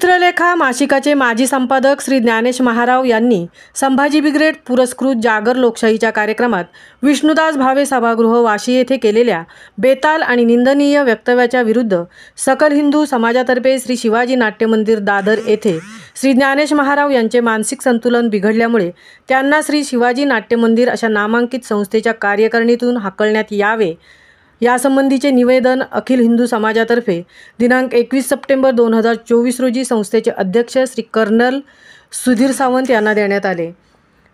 चित्रलेखा मासिकाचे माजी संपादक श्री ज्ञानेश महाराव यांनी संभाजी ब्रिगेड पुरस्कृत जागर लोकशाहीच्या कार्यक्रमात विष्णुदास भावे सभागृह वाशी येथे केलेल्या बेताल आणि निंदनीय वक्तव्याच्या विरुद्ध सकल हिंदू समाजातर्फे श्री शिवाजी नाट्य मंदिर दादर येथे श्री ज्ञानेश महाराव यांचे मानसिक संतुलन बिघडल्यामुळे त्यांना श्री शिवाजी नाट्य मंदिर अशा नामांकित संस्थेच्या कार्यकारिणीतून हाकलण्यात यावे यासंबंधीचे निवेदन अखिल हिंदू समाजातर्फे दिनांक 21 सप्टेंबर 2024 रोजी संस्थेचे अध्यक्ष श्री कर्नल सुधीर सावंत यांना देण्यात आले।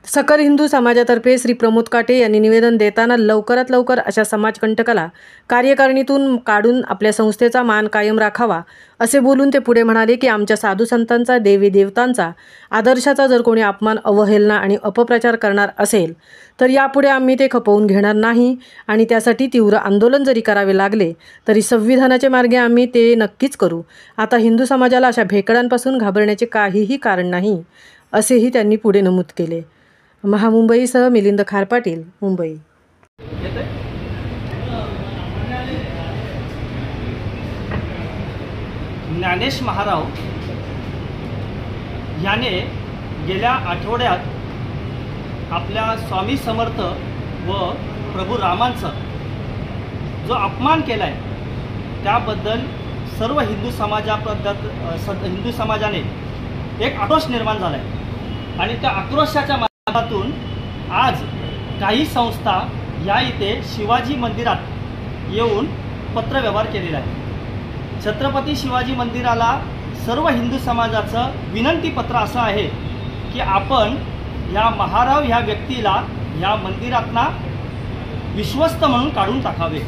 सकल हिंदू समाजातर्फे श्री प्रमोद काटे यांनी निवेदन देताना लवकरात लवकर अशा समाजकंटकाला कार्यकारिणीतून काढून आपल्या संस्थेचा मान कायम राखावा असे बोलून ते पुढे म्हणाले की आमच्या साधू संतांचा देवी देवतांचा आदर्शाचा जर कोणी अपमान अवहेलना आणि अपप्रचार करणार असेल तर यापुढे आम्ही ते खपवून घेणार नाही आणि त्यासाठी तीव्र आंदोलन जरी करावे लागले तरी संविधानाचे मार्गे आम्ही ते नक्कीच करू। आता हिंदू समाजाला अशा भेकडांपासून घाबरण्याचे काहीही कारण नाही असेही त्यांनी पुढे नमूद केले। महामुंबईसह मिलिंद खार पाटील, मुंबई। ज्ञानेश महाराव याने गेल्या आठवड्यात आपल्या स्वामी समर्थ व प्रभू रामांचा जो अपमान केलाय त्याबद्दल सर्व हिंदू समाजाने एक आक्रोश निर्माण झालाय आणि त्या आक्रोशाच्या माध्यमातून आज काही संस्था या इथे शिवाजी मंदिरात येऊन पत्रव्यवहार केलेला आहे। छत्रपती शिवाजी मंदिराला सर्व हिंदू समाजाचं विनंती पत्र असं आहे की आपण या महाराव ह्या व्यक्तीला या मंदिरातना विश्वस्त म्हणून काढून टाकावे।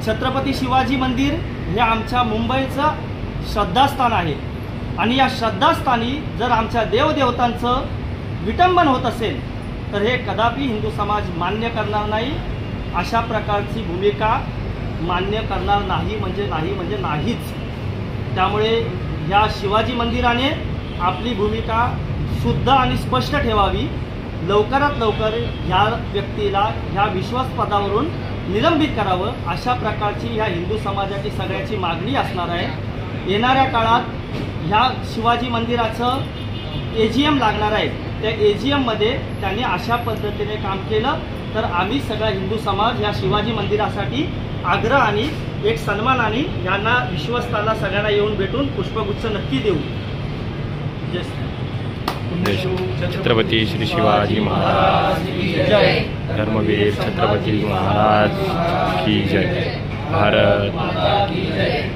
छत्रपती शिवाजी मंदिर हे आमच्या मुंबईचं श्रद्धास्थान आहे आणि या श्रद्धास्थानी जर आमच्या देवदेवतांचं विटंबन होत असेल तर हे कदापि हिंदू समाज मान्य करणार नाही। अशा प्रकारची भूमिका मान्य करणार नाही म्हणजे नाहीच। त्यामुळे या शिवाजी मंदिराने आपली भूमिका शुद्ध आणि स्पष्ट ठेवावी। लवकरात लवकर ह्या व्यक्तीला ह्या विश्वासपदावरून निलंबित करावं अशा प्रकारची ह्या हिंदू समाजाची सगळ्याची मागणी असणार आहे। येणाऱ्या काळात ह्या शिवाजी मंदिराचं AGM लागणार आहे। त्या AGM मध्ये त्यांनी अशा पद्धतीने काम केलं तर आम्ही सगळा हिंदू समाज या शिवाजी मंदिरासाठी आग्रह आणि एक सन्मानाने यांना विश्वस्ताला सगळ्यांना येऊन भेटून पुष्पगुच्छ नक्की देऊ। छत्रपती श्री शिवाजी महाराज की जय। धर्मवीर छत्रपती महाराज की जय। भारत माता की जय।